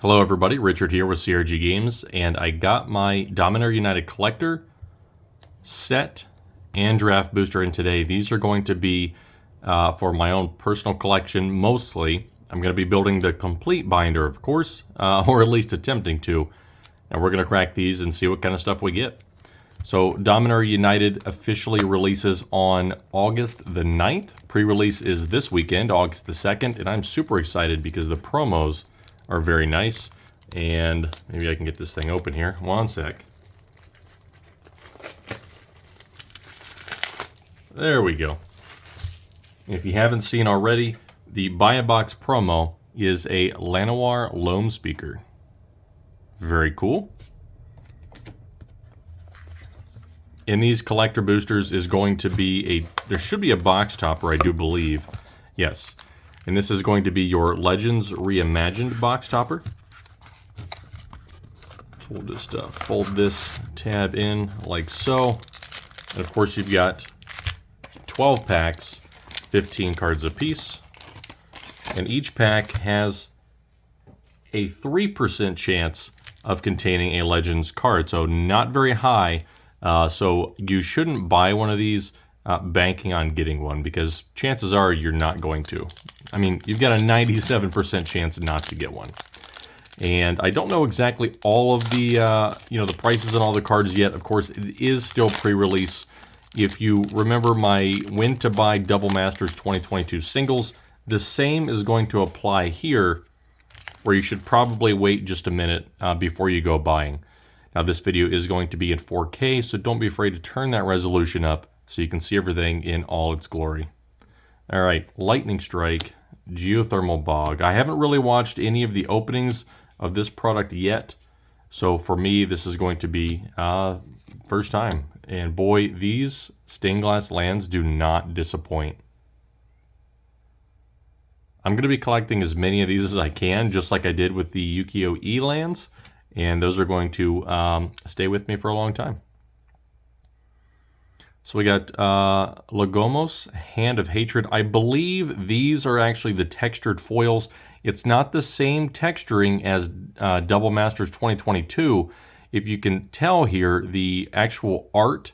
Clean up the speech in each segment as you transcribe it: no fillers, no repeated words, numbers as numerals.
Hello everybody, Richard here with CRG Games, and I got my Dominaria United Collector set and draft booster in today. These are going to be for my own personal collection mostly. I'm going to be building the complete binder, of course, or at least attempting to. And we're going to crack these and see what kind of stuff we get. So Dominaria United officially releases on August the 9th. Pre-release is this weekend, August the 2nd, and I'm super excited because the promos are very nice. And maybe I can get this thing open here. One sec. There we go. If you haven't seen already, the Buy a Box promo is a Llanowar Loam Speaker. Very cool. In these collector boosters is going to be there should be a box topper, I do believe. Yes. And this is going to be your Legends Reimagined box topper. So we'll just fold this tab in like so. And of course you've got 12 packs, 15 cards apiece. And each pack has a 3% chance of containing a Legends card. So not very high. So you shouldn't buy one of these banking on getting one, because chances are you're not going to. I mean, you've got a 97% chance not to get one. And I don't know exactly all of the, the prices on all the cards yet. Of course, it is still pre-release. If you remember my when to buy Double Masters 2022 singles, the same is going to apply here, where you should probably wait just a minute before you go buying. Now, this video is going to be in 4K, so don't be afraid to turn that resolution up so you can see everything in all its glory. All right, Lightning Strike, Geothermal Bog. I haven't really watched any of the openings of this product yet, so for me, this is going to be first time. And boy, these stained glass lands do not disappoint. I'm going to be collecting as many of these as I can, just like I did with the Yu-Gi-Oh! lands. And those are going to stay with me for a long time. So we got Lagomos, Hand of Hatred. I believe these are actually the textured foils. It's not the same texturing as Double Masters 2022. If you can tell here, the actual art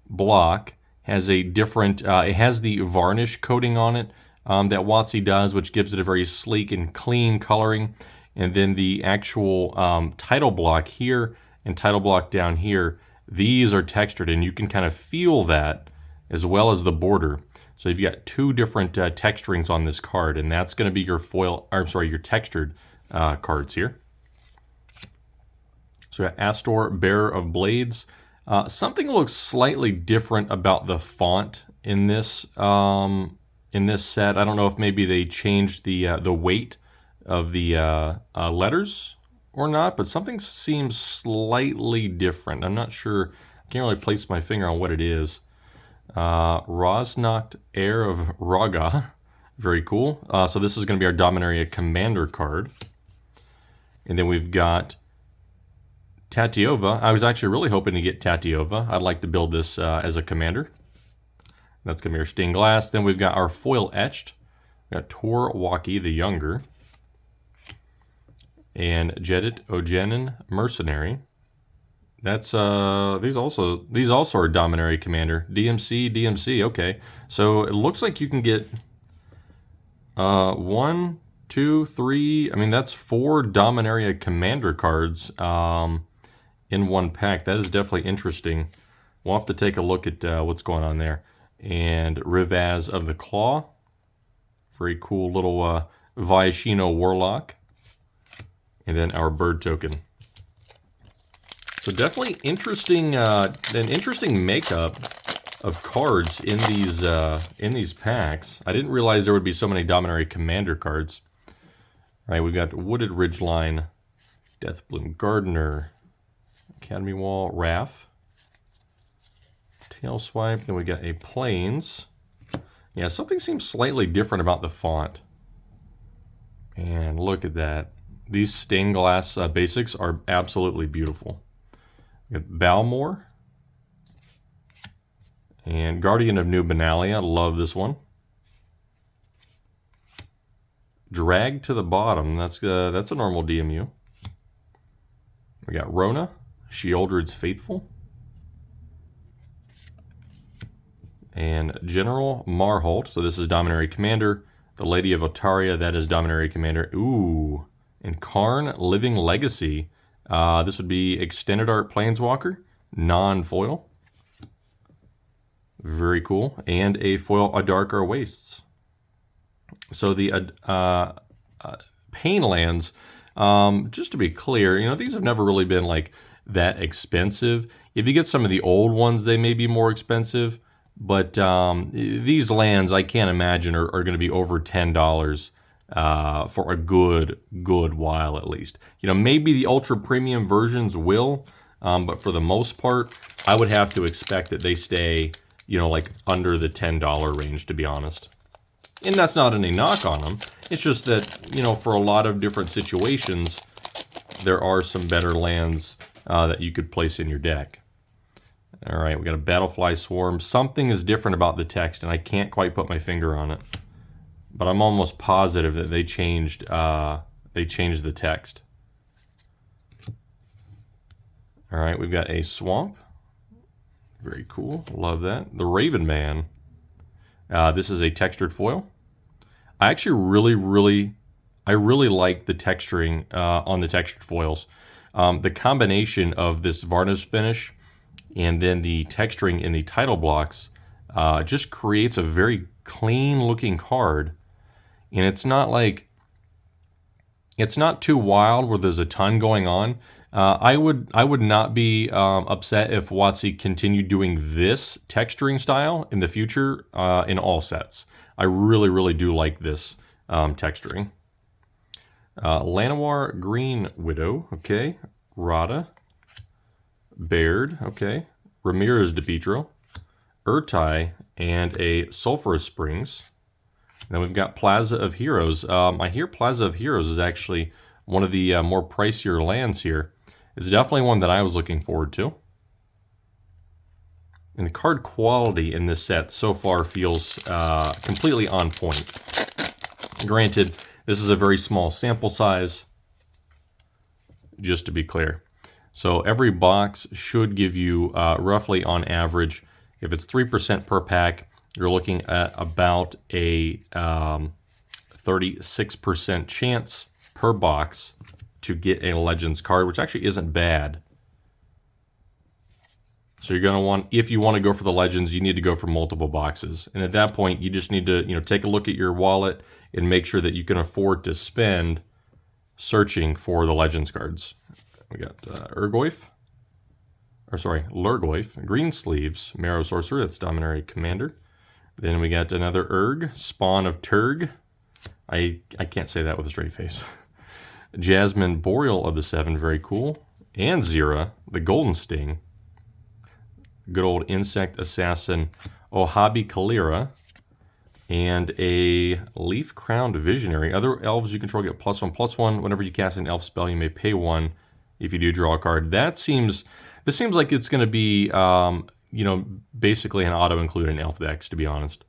block has a different, it has the varnish coating on it that WotC does, which gives it a very sleek and clean coloring. And then the actual title block here and title block down here, these are textured, and you can kind of feel that as well as the border. So you've got two different texturings on this card, and that's going to be your foil, or I'm sorry, your textured cards here. So we got Astor, Bearer of Blades. Something looks slightly different about the font in this set. I don't know if maybe they changed the weight of the letters or not, but something seems slightly different. I'm not sure. I can't really place my finger on what it is. Rosnocht, Heir of Raga. Very cool. So this is going to be our Dominaria Commander card. And then we've got Tatiova. I was actually really hoping to get Tatiova. I'd like to build this as a commander. That's going to be our stained glass. Then we've got our foil etched. We've got Tor Waki the Younger. And Jedit Ojenin Mercenary. That's these also are Dominaria Commander. DMC, okay. So it looks like you can get 1, 2, 3. I mean, that's 4 Dominaria Commander cards in one pack. That is definitely interesting. We'll have to take a look at what's going on there. And Rivaz of the Claw. Very cool little Viashino Warlock. And then our bird token. So definitely interesting, an interesting makeup of cards in these packs. I didn't realize there would be so many Dominaria Commander cards. All right, we've got Wooded Ridgeline, Deathbloom Gardener, Academy Wall, Wrath, Tail Swipe. Then we got a Plains. Yeah, something seems slightly different about the font. And look at that. These stained glass basics are absolutely beautiful. We got Balmor and Guardian of New Benalia. Love this one. Drag to the bottom. That's a normal DMU. We got Rona, Sheoldred's Faithful, and General Marholt. So this is Dominaria Commander. The Lady of Otaria, that is Dominaria Commander. Ooh, and Karn, Living Legacy. This would be Extended Art Planeswalker, non-foil. Very cool. And a foil Adarkar Wastes. So the Pain lands, just to be clear, you know, these have never really been like that expensive. If you get some of the old ones, they may be more expensive. But these lands, I can't imagine, are going to be over $10 for a good while at least. You know, maybe the ultra premium versions will, but for the most part, I would have to expect that they stay, you know, like under the $10 range, to be honest. And that's not any knock on them. It's just that, you know, for a lot of different situations, there are some better lands that you could place in your deck. All right, we got a Battlefly Swarm. Something is different about the text, and I can't quite put my finger on it. But I'm almost positive that they changed the text. All right, we've got a Swamp. Very cool. Love that. The Raven Man. This is a textured foil. I actually really like the texturing on the textured foils. The combination of this varnish finish and then the texturing in the title blocks just creates a very clean looking card. And it's not like, it's not too wild where there's a ton going on. I would not be upset if WotC continued doing this texturing style in the future in all sets. I really do like this texturing. Llanowar Green Widow, okay. Rada. Baird, okay. Ramirez DePietro. Urtai, and a Sulphurous Springs. Then we've got Plaza of Heroes. I hear Plaza of Heroes is actually one of the more pricier lands here. It's definitely one that I was looking forward to. And the card quality in this set so far feels completely on point. Granted, this is a very small sample size, just to be clear. So every box should give you roughly on average, if it's 3% per pack, you're looking at about a 36% chance per box to get a Legends card, which actually isn't bad. So you're going to want, if you want to go for the Legends, you need to go for multiple boxes. And at that point, you just need to, you know, take a look at your wallet and make sure that you can afford to spend searching for the Legends cards. We got Lurgoyf, Green Sleeves, Marrow Sorcerer, that's Dominaria Commander. Then we got another Urg, Spawn of Turg. I can't say that with a straight face. Jasmine Boreal of the Seven, very cool. And Zira, the Golden Sting. Good old Insect Assassin, Ohabi Kalira. And a Leaf Crowned Visionary. Other elves you control get +1/+1. Whenever you cast an elf spell, you may pay 1 if you do draw a card. This seems like it's going to be, you know, basically an auto-include in elf decks, to be honest.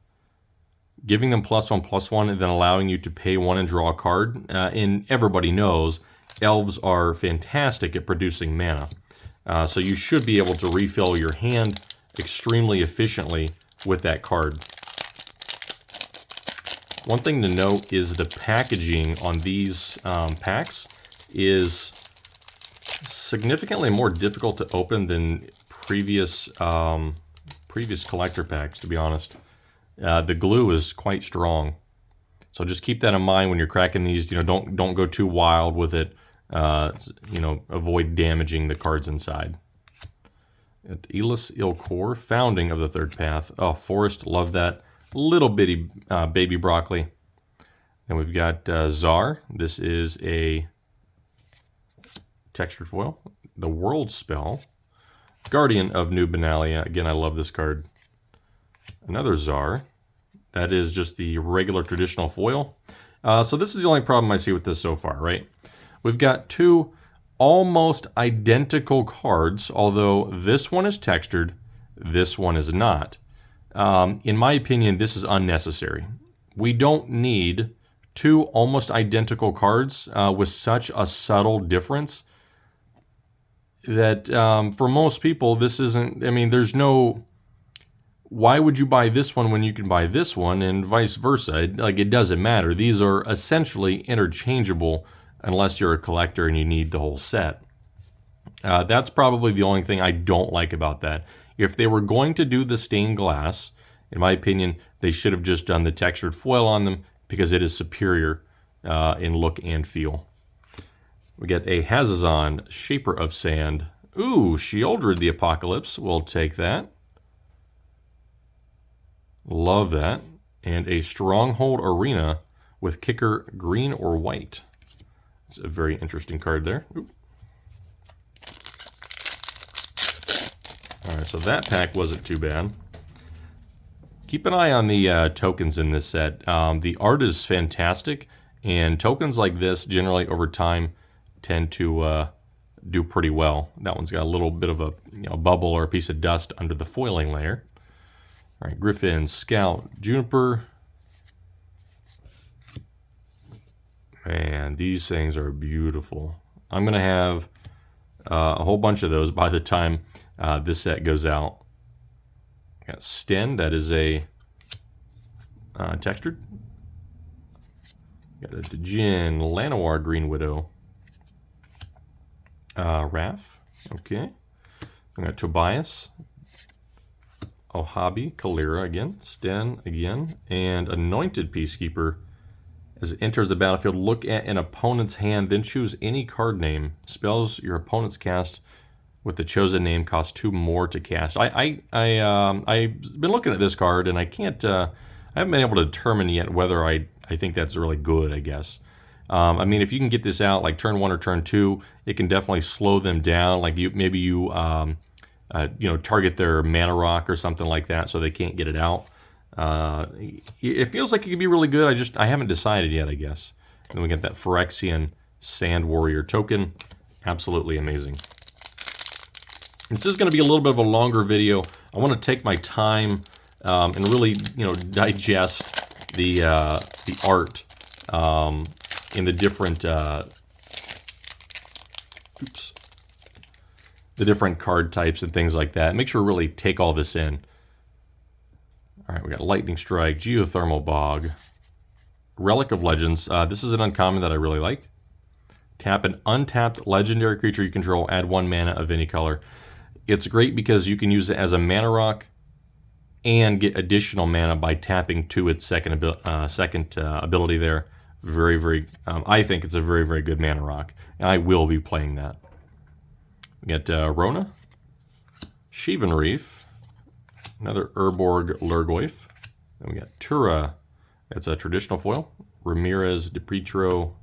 Giving them +1/+1 and then allowing you to pay 1 and draw a card. And everybody knows elves are fantastic at producing mana. So you should be able to refill your hand extremely efficiently with that card. One thing to note is the packaging on these packs is significantly more difficult to open than previous collector packs, to be honest. The glue is quite strong, so just keep that in mind when you're cracking these. You know, don't go too wild with it. You know, avoid damaging the cards inside. Elis Ilkor, Founding of the Third Path. Oh, Forest, love that. Little bitty baby broccoli. Then we've got Czar. This is a textured foil. The World Spell. Guardian of New Benalia. Again, I love this card. Another Czar. That is just the regular traditional foil. So this is the only problem I see with this so far, right? We've got two almost identical cards, although this one is textured, this one is not. In my opinion, this is unnecessary. We don't need two almost identical cards with such a subtle difference. that for most people, this isn't, I mean, there's no, why would you buy this one when you can buy this one, and vice versa? Like, it doesn't matter. These are essentially interchangeable unless you're a collector and you need the whole set. That's probably the only thing I don't like about that. If they were going to do the stained glass, in my opinion, they should have just done the textured foil on them because it is superior in look and feel. We get a Hazazon, Shaper of Sand. Ooh, Sheoldred the Apocalypse. We'll take that. Love that. And a Stronghold Arena with kicker green or white. It's a very interesting card there. Ooh. All right, so that pack wasn't too bad. Keep an eye on the tokens in this set. The art is fantastic, and tokens like this generally over time tend to do pretty well. That one's got a little bit of a bubble or a piece of dust under the foiling layer. All right, Griffin, Scout, Juniper. Man, these things are beautiful. I'm going to have a whole bunch of those by the time this set goes out. Got Sten, that is a textured. Got a Djinn, Llanowar, Green Widow. Raph, okay. We got Tobias, Ohabi, Kalira again, Sten again, and Anointed Peacekeeper. As it enters the battlefield, look at an opponent's hand, then choose any card name. Spells your opponent's cast with the chosen name cost 2 more to cast. I've been looking at this card, and I haven't been able to determine yet whether I think that's really good, I guess. I mean, if you can get this out like turn 1 or turn 2, it can definitely slow them down. Like maybe you target their mana rock or something like that, so they can't get it out. It feels like it could be really good. I haven't decided yet, I guess. And then we get that Phyrexian Sand Warrior token. Absolutely amazing. This is going to be a little bit of a longer video. I want to take my time and really, digest the art in the different the different card types and things like that. Make sure to really take all this in. All right, we got Lightning Strike, Geothermal Bog, Relic of Legends. This is an uncommon that I really like. Tap an untapped legendary creature you control, add 1 mana of any color. It's great because you can use it as a mana rock and get additional mana by tapping to its second ability there. Very, very, I think it's a very, very good mana rock, and I will be playing that. We got Rona, Sheevan Reef, another Urborg Lurgoyf. Then we got Tura, that's a traditional foil. Ramirez, DePietro,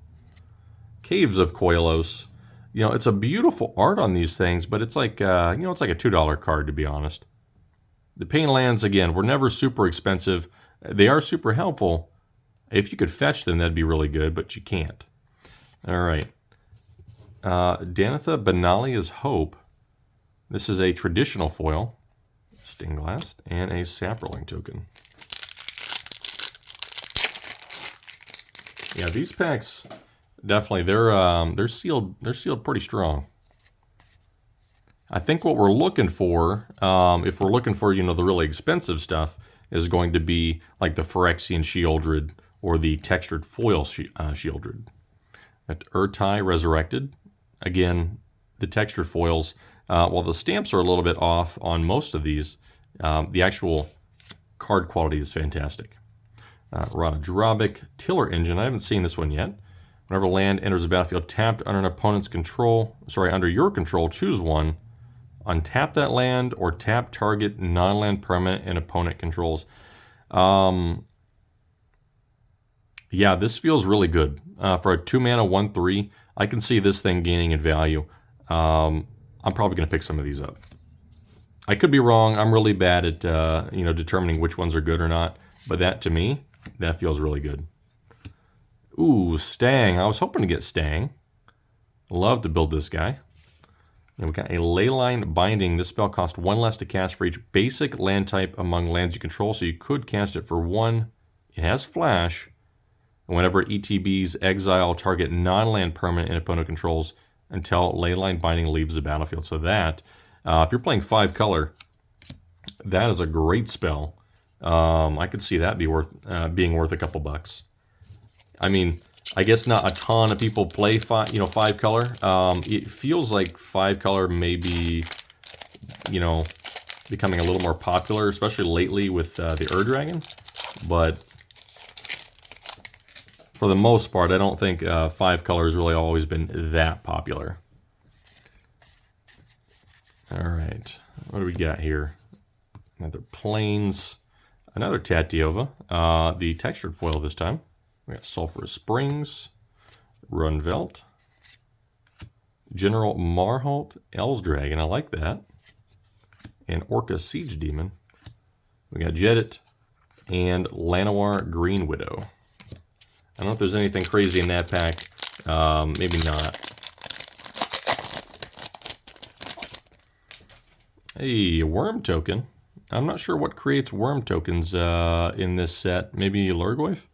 Caves of Koilos. It's a beautiful art on these things, but it's like, it's like a $2 card, to be honest. The Pain Lands, again, were never super expensive. They are super helpful. If you could fetch them, that'd be really good, but you can't. All right. Danitha Benalia's Hope. This is a traditional foil, stained glass, and a Saproling token. Yeah, these packs definitely they're sealed. They're sealed pretty strong. I think what we're looking for, if we're looking for the really expensive stuff, is going to be like the Phyrexian Sheoldred or the textured foil Sheoldred. At Urtai Resurrected, again, the textured foils. While the stamps are a little bit off on most of these, the actual card quality is fantastic. Rodropic Tiller Engine. I haven't seen this one yet. Whenever land enters the battlefield tapped under an opponent's control, under your control, choose one. Untap that land or tap target non-land permanent and opponent controls. Yeah, this feels really good. For a 2-mana 1/3, I can see this thing gaining in value. I'm probably going to pick some of these up. I could be wrong. I'm really bad at determining which ones are good or not. But that, to me, that feels really good. Ooh, Stang. I was hoping to get Stang. Love to build this guy. And we got a Leyline Binding. This spell costs 1 less to cast for each basic land type among lands you control, so you could cast it for 1. It has flash. And whenever ETBs exile target non-land permanent and opponent controls, until Leyline Binding leaves the battlefield. So that, if you're playing 5 color, that is a great spell. I could see that being worth a couple bucks. I mean, I guess not a ton of people play 5 color. It feels like 5 color may be, becoming a little more popular, especially lately with the Dragon. But for the most part, I don't think 5 color has really always been that popular. All right, what do we got here? Another Plains, another Tatyova, the textured foil this time. We got Sulphurous Springs, Runvelt, General Marholt, Dragon, I like that, and Orca Siege Demon. We got Jedit and Llanowar Green Widow. I don't know if there's anything crazy in that pack. Maybe not. Hey, a Worm token. I'm not sure what creates Worm tokens in this set. Maybe Lurgoyf?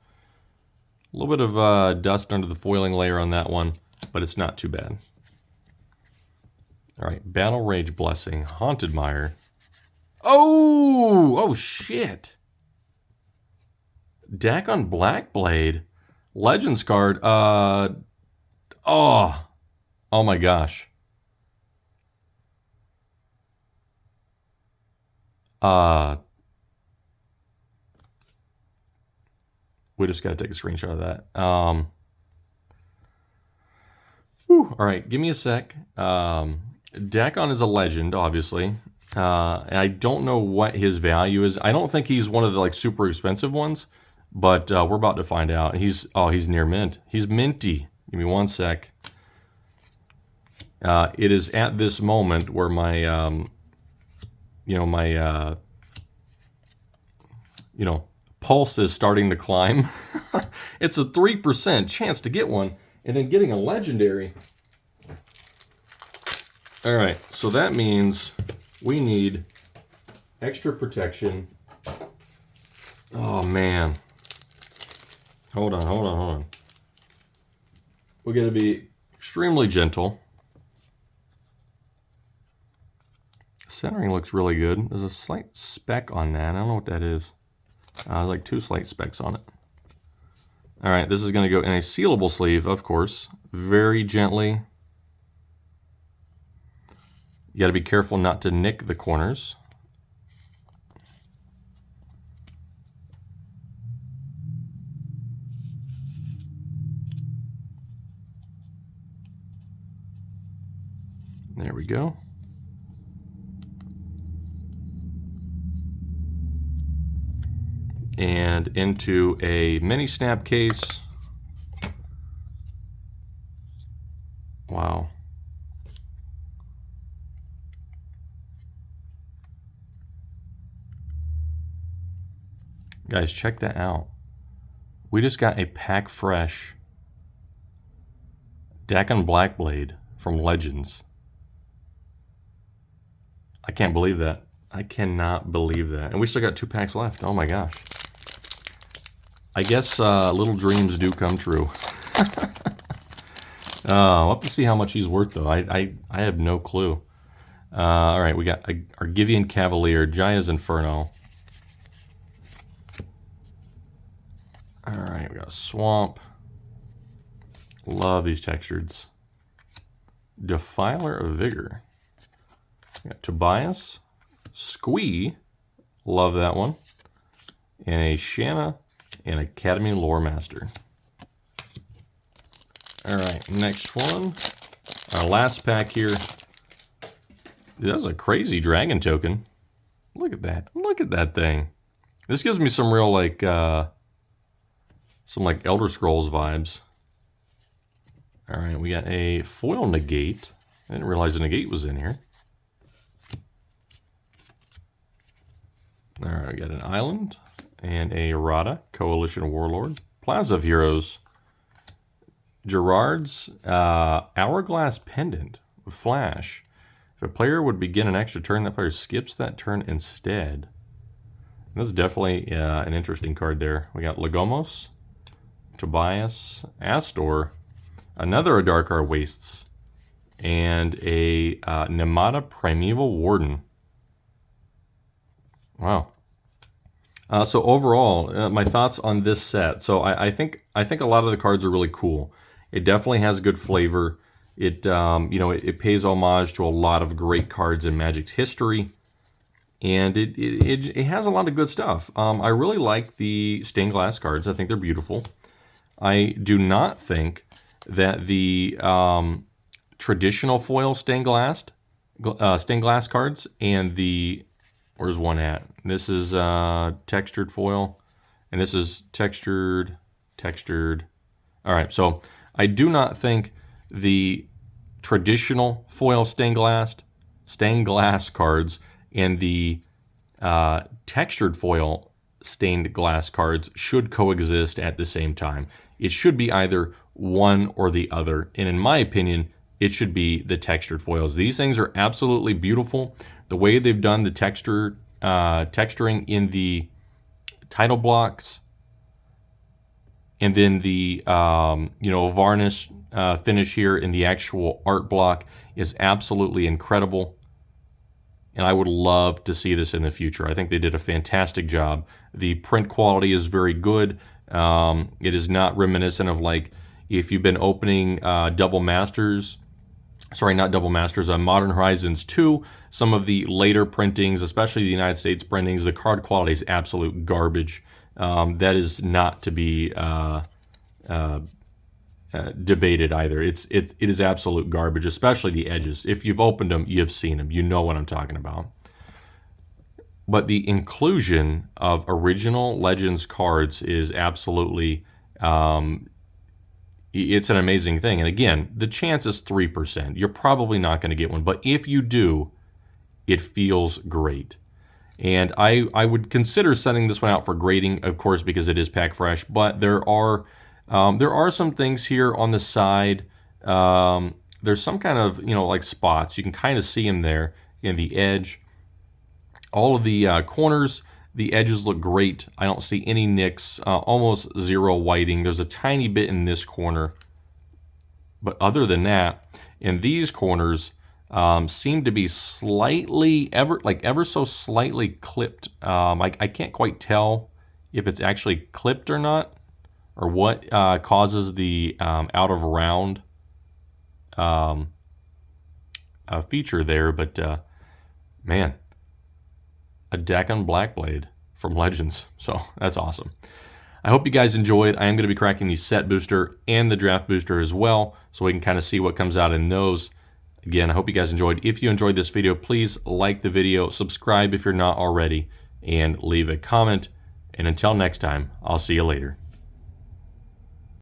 A little bit of dust under the foiling layer on that one, but it's not too bad. All right, Battle Rage Blessing, Haunted Mire. Oh shit. Dagon Blackblade, Legends card. Oh my gosh. We just got to take a screenshot of that. All right, give me a sec. Dagon is a legend, obviously. And I don't know what his value is. I don't think he's one of the like super expensive ones, but we're about to find out. He's near mint. He's minty. Give me one sec. It is at this moment where my pulse is starting to climb. It's a 3% chance to get one, and then getting a legendary. All right, so that means we need extra protection. Oh man. Hold on. We're gonna be extremely gentle. Centering looks really good. There's a slight speck on that. I don't know what that is. There's like 2 slight specks on it. All right, this is going to go in a sealable sleeve, of course. Very gently. You got to be careful not to nick the corners. There we go. And into a mini snap case. Wow. Guys, check that out. We just got a pack fresh Dagon Blackblade from Legends. I can't believe that. I cannot believe that. And we still got 2 packs left. Oh my gosh. I guess little dreams do come true. We'll have to see how much he's worth, though. I have no clue. All right, we got Argivian Cavalier, Jaya's Inferno. All right, we got Swamp. Love these textures. Defiler of Vigor. We got Tobias. Squee. Love that one. And a Shanna and Academy Lore Master. All right, next one. Our last pack here. Dude, that's a crazy dragon token. Look at that. Look at that thing. This gives me some real like Elder Scrolls vibes. All right, we got a foil negate. I didn't realize the negate was in here. All right, we got an island and a Rada, Coalition Warlord. Plaza of Heroes. Gerard's Hourglass Pendant with Flash. If a player would begin an extra turn, that player skips that turn instead. This is definitely an interesting card there. We got Legomos, Tobias, Astor, another Adarkar Wastes, and a Nemata Primeval Warden. Wow. So overall, my thoughts on this set. So I think a lot of the cards are really cool. It definitely has good flavor. It you know, it pays homage to a lot of great cards in Magic's history, and it has a lot of good stuff. I really like the stained glass cards. I think they're beautiful. I do not think that the traditional foil stained glass cards and the, where's one at? This is textured foil, and this is textured. All right, so I do not think the traditional foil stained glass cards and the textured foil stained glass cards should coexist at the same time. It should be either one or the other, and in my opinion, it should be the textured foils. These things are absolutely beautiful. The way they've done the texturing in the title blocks, and then the you know, varnish finish here in the actual art block is absolutely incredible. And I would love to see this in the future. I think they did a fantastic job. The print quality is very good. It is not reminiscent of, like, if you've been opening Double Masters, sorry, not Double Masters, Modern Horizons 2, some of the later printings, especially the United States printings, the card quality is absolute garbage. That is not to be debated either. It is absolute garbage, especially the edges. If you've opened them, you've seen them. You know what I'm talking about. But the inclusion of original Legends cards is absolutely, it's an amazing thing. And again, the chance is 3%. You're probably not going to get one. But if you do, it feels great. And I would consider sending this one out for grading, of course, because it is pack fresh. But there are some things here on the side. There's some kind of, you know, like spots. You can kind of see them there in the edge. All of the corners, the edges look great. I don't see any nicks, almost zero whiting. There's a tiny bit in this corner. But other than that, in these corners, seem to be slightly, ever so slightly clipped. I can't quite tell if it's actually clipped or not, or what causes the out of round feature there. But man, a Dakkon Blackblade from Legends, so that's awesome. I hope you guys enjoyed. I am going to be cracking the set booster and the draft booster as well, so we can kind of see what comes out in those. Again, I hope you guys enjoyed. If you enjoyed this video, please like the video, subscribe if you're not already, and leave a comment. And until next time, I'll see you later.